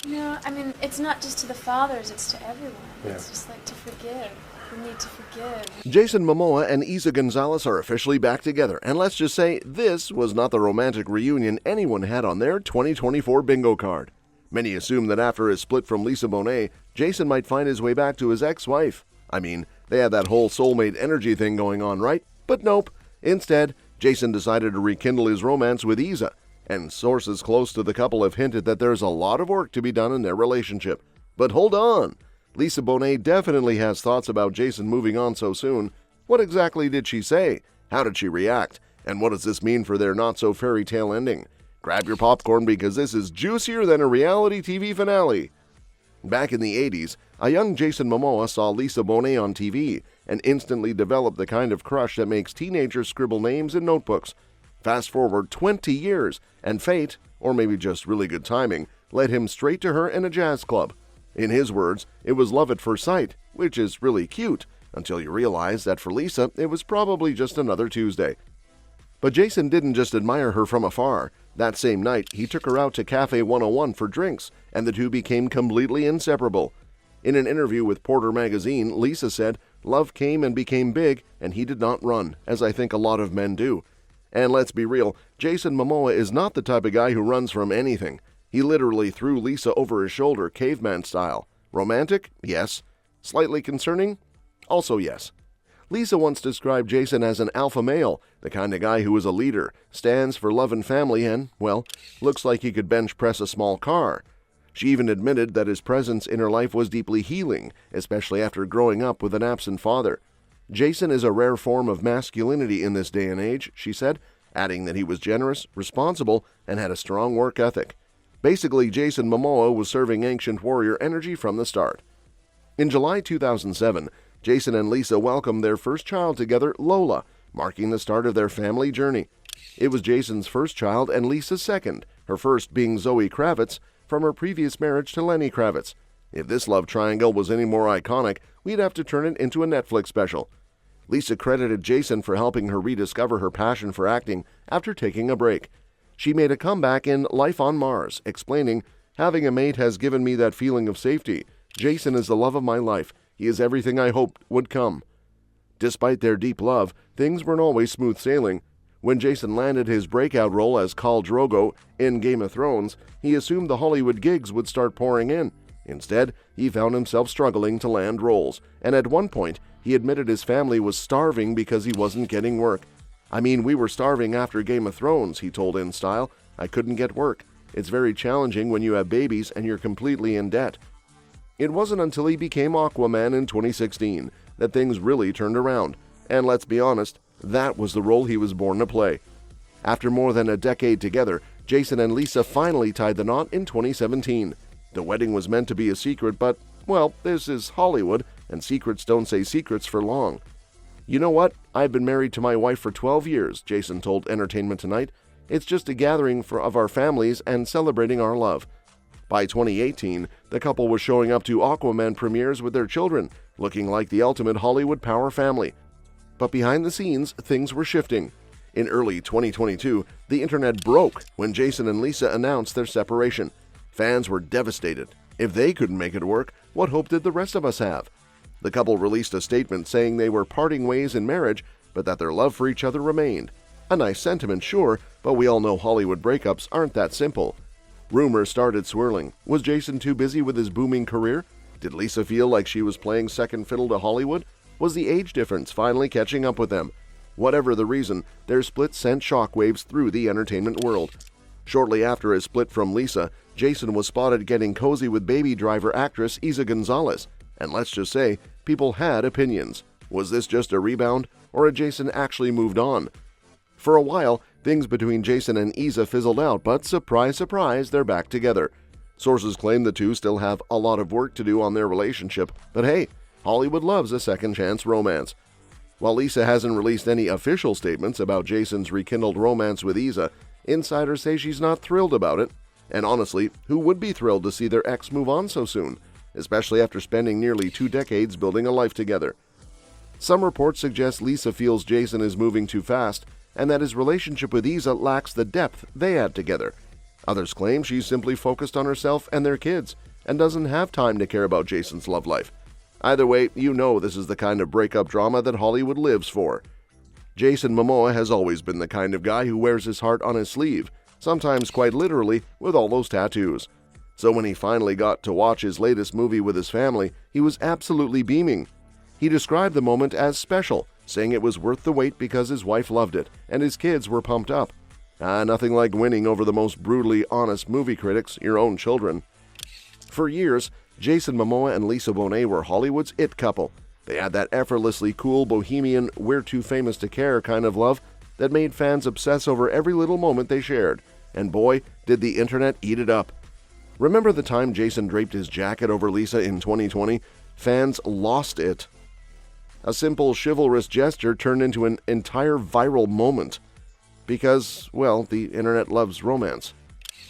No, I mean, it's not just to the fathers, it's to everyone. Yeah. It's just like to forgive. We need to forgive. Jason Momoa and Eiza González are officially back together, and let's just say this was not the romantic reunion anyone had on their 2024 bingo card. Many assume that after his split from Lisa Bonet, Jason might find his way back to his ex-wife. I mean, they had that whole soulmate energy thing going on, right? But nope. Instead, Jason decided to rekindle his romance with Eiza, and sources close to the couple have hinted that there's a lot of work to be done in their relationship. But hold on! Lisa Bonet definitely has thoughts about Jason moving on so soon. What exactly did she say? How did she react? And what does this mean for their not-so-fairytale ending? Grab your popcorn because this is juicier than a reality TV finale. Back in the 80s, a young Jason Momoa saw Lisa Bonet on TV and instantly developed the kind of crush that makes teenagers scribble names in notebooks. Fast forward 20 years, and fate, or maybe just really good timing, led him straight to her in a jazz club. In his words, it was love at first sight, which is really cute, until you realize that for Lisa, it was probably just another Tuesday. But Jason didn't just admire her from afar. That same night, he took her out to Cafe 101 for drinks, and the two became completely inseparable. In an interview with Porter magazine, Lisa said, "Love came and became big, and he did not run, as I think a lot of men do." And let's be real, Jason Momoa is not the type of guy who runs from anything. He literally threw Lisa over his shoulder, caveman style. Romantic? Yes. Slightly concerning? Also yes. Lisa once described Jason as an alpha male, the kind of guy who is a leader, stands for love and family, and, well, looks like he could bench press a small car. She even admitted that his presence in her life was deeply healing, especially after growing up with an absent father. Jason is a rare form of masculinity in this day and age, she said, adding that he was generous, responsible, and had a strong work ethic. Basically, Jason Momoa was serving ancient warrior energy from the start. In July 2007, Jason and Lisa welcomed their first child together, Lola, marking the start of their family journey. It was Jason's first child and Lisa's second, her first being Zoe Kravitz, from her previous marriage to Lenny Kravitz. If this love triangle was any more iconic, we'd have to turn it into a Netflix special. Lisa credited Jason for helping her rediscover her passion for acting after taking a break. She made a comeback in Life on Mars, explaining, "Having a mate has given me that feeling of safety. Jason is the love of my life. He is everything I hoped would come." Despite their deep love, things weren't always smooth sailing. When Jason landed his breakout role as Khal Drogo in Game of Thrones, he assumed the Hollywood gigs would start pouring in. Instead, he found himself struggling to land roles, and at one point, he admitted his family was starving because he wasn't getting work. "I mean, we were starving after Game of Thrones," he told InStyle. "I couldn't get work. It's very challenging when you have babies and you're completely in debt." It wasn't until he became Aquaman in 2016 that things really turned around, and let's be honest, that was the role he was born to play. After more than a decade together, Jason and Lisa finally tied the knot in 2017. The wedding was meant to be a secret, but, well, this is Hollywood, and secrets don't stay secrets for long. "You know what? I've been married to my wife for 12 years, Jason told Entertainment Tonight. "It's just a gathering of our families and celebrating our love." By 2018, the couple was showing up to Aquaman premieres with their children, looking like the ultimate Hollywood power family. But behind the scenes, things were shifting. In early 2022, the internet broke when Jason and Lisa announced their separation. Fans were devastated. If they couldn't make it work, what hope did the rest of us have? The couple released a statement saying they were parting ways in marriage, but that their love for each other remained. A nice sentiment, sure, but we all know Hollywood breakups aren't that simple. Rumors started swirling. Was Jason too busy with his booming career? Did Lisa feel like she was playing second fiddle to Hollywood? Was the age difference finally catching up with them? Whatever the reason, their split sent shockwaves through the entertainment world. Shortly after his split from Lisa, Jason was spotted getting cozy with Baby Driver actress Eiza González. And let's just say, people had opinions. Was this just a rebound, or had Jason actually moved on? For a while, things between Jason and Eiza fizzled out, but surprise, surprise, they're back together. Sources claim the two still have a lot of work to do on their relationship, but hey, Hollywood loves a second-chance romance. While Lisa hasn't released any official statements about Jason's rekindled romance with Eiza, insiders say she's not thrilled about it. And honestly, who would be thrilled to see their ex move on so soon, especially after spending nearly 2 decades building a life together? Some reports suggest Lisa feels Jason is moving too fast, and that his relationship with Eiza lacks the depth they had together. Others claim she's simply focused on herself and their kids and doesn't have time to care about Jason's love life. Either way, you know this is the kind of breakup drama that Hollywood lives for. Jason Momoa has always been the kind of guy who wears his heart on his sleeve, sometimes quite literally with all those tattoos. So when he finally got to watch his latest movie with his family, he was absolutely beaming. He described the moment as special, saying it was worth the wait because his wife loved it and his kids were pumped up. Nothing like winning over the most brutally honest movie critics, your own children. For years, Jason Momoa and Lisa Bonet were Hollywood's it couple. They had that effortlessly cool, bohemian, we're too famous to care kind of love that made fans obsess over every little moment they shared. And boy, did the internet eat it up. Remember the time Jason draped his jacket over Lisa in 2020? Fans lost it. A simple chivalrous gesture turned into an entire viral moment. Because, well, the internet loves romance.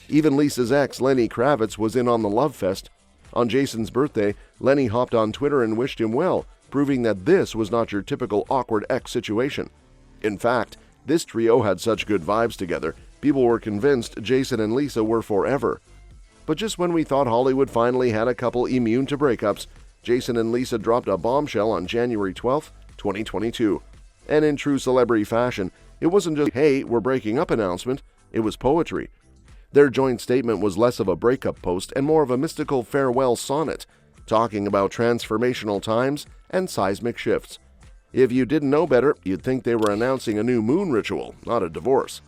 Even Lisa's ex, Lenny Kravitz, was in on the love fest. On Jason's birthday, Lenny hopped on Twitter and wished him well, proving that this was not your typical awkward ex situation. In fact, this trio had such good vibes together, people were convinced Jason and Lisa were forever. But just when we thought Hollywood finally had a couple immune to breakups, Jason and Lisa dropped a bombshell on January 12, 2022. And in true celebrity fashion, it wasn't just, "Hey, we're breaking up" announcement, it was poetry. Their joint statement was less of a breakup post and more of a mystical farewell sonnet, talking about transformational times and seismic shifts. If you didn't know better, you'd think they were announcing a new moon ritual, not a divorce.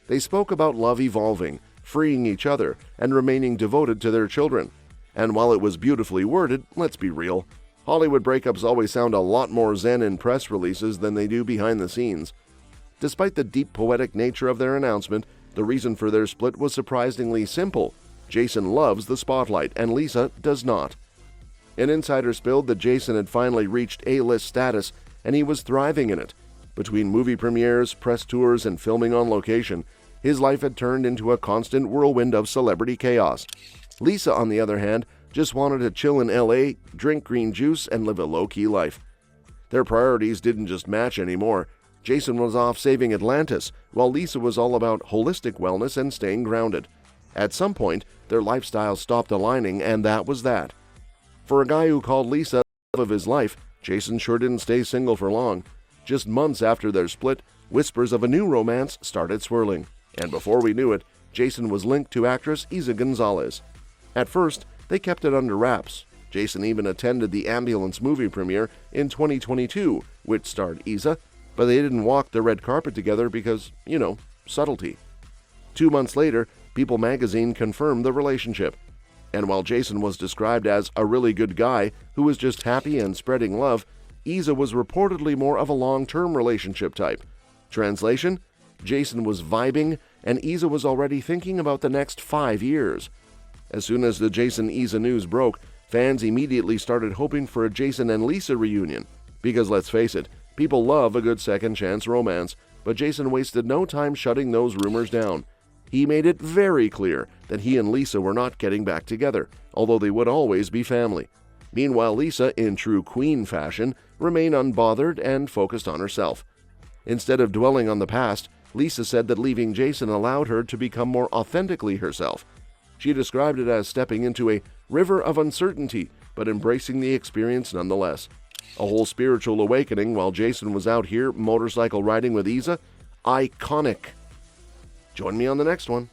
They spoke about love evolving, freeing each other, and remaining devoted to their children. And while it was beautifully worded, let's be real, Hollywood breakups always sound a lot more zen in press releases than they do behind the scenes. Despite the deep poetic nature of their announcement, the reason for their split was surprisingly simple. Jason loves the spotlight, and Lisa does not. An insider spilled that Jason had finally reached A-list status, and he was thriving in it. Between movie premieres, press tours, and filming on location, his life had turned into a constant whirlwind of celebrity chaos. Lisa, on the other hand, just wanted to chill in LA, drink green juice, and live a low-key life. Their priorities didn't just match anymore. Jason was off saving Atlantis, while Lisa was all about holistic wellness and staying grounded. At some point, their lifestyles stopped aligning, and that was that. For a guy who called Lisa the love of his life, Jason sure didn't stay single for long. Just months after their split, whispers of a new romance started swirling. And before we knew it, Jason was linked to actress Eiza González. At first, they kept it under wraps. Jason even attended the Ambulance movie premiere in 2022, which starred Eiza, but they didn't walk the red carpet together because, subtlety. 2 months later, People magazine confirmed the relationship. And while Jason was described as a really good guy who was just happy and spreading love, Eiza was reportedly more of a long-term relationship type. Translation: Jason was vibing, and Eiza was already thinking about the next 5 years. As soon as the Jason-Eiza news broke, fans immediately started hoping for a Jason and Lisa reunion. Because let's face it, people love a good second-chance romance, but Jason wasted no time shutting those rumors down. He made it very clear that he and Lisa were not getting back together, although they would always be family. Meanwhile, Lisa, in true queen fashion, remained unbothered and focused on herself. Instead of dwelling on the past, Lisa said that leaving Jason allowed her to become more authentically herself. She described it as stepping into a river of uncertainty, but embracing the experience nonetheless. A whole spiritual awakening while Jason was out here motorcycle riding with Eiza? Iconic. Join me on the next one.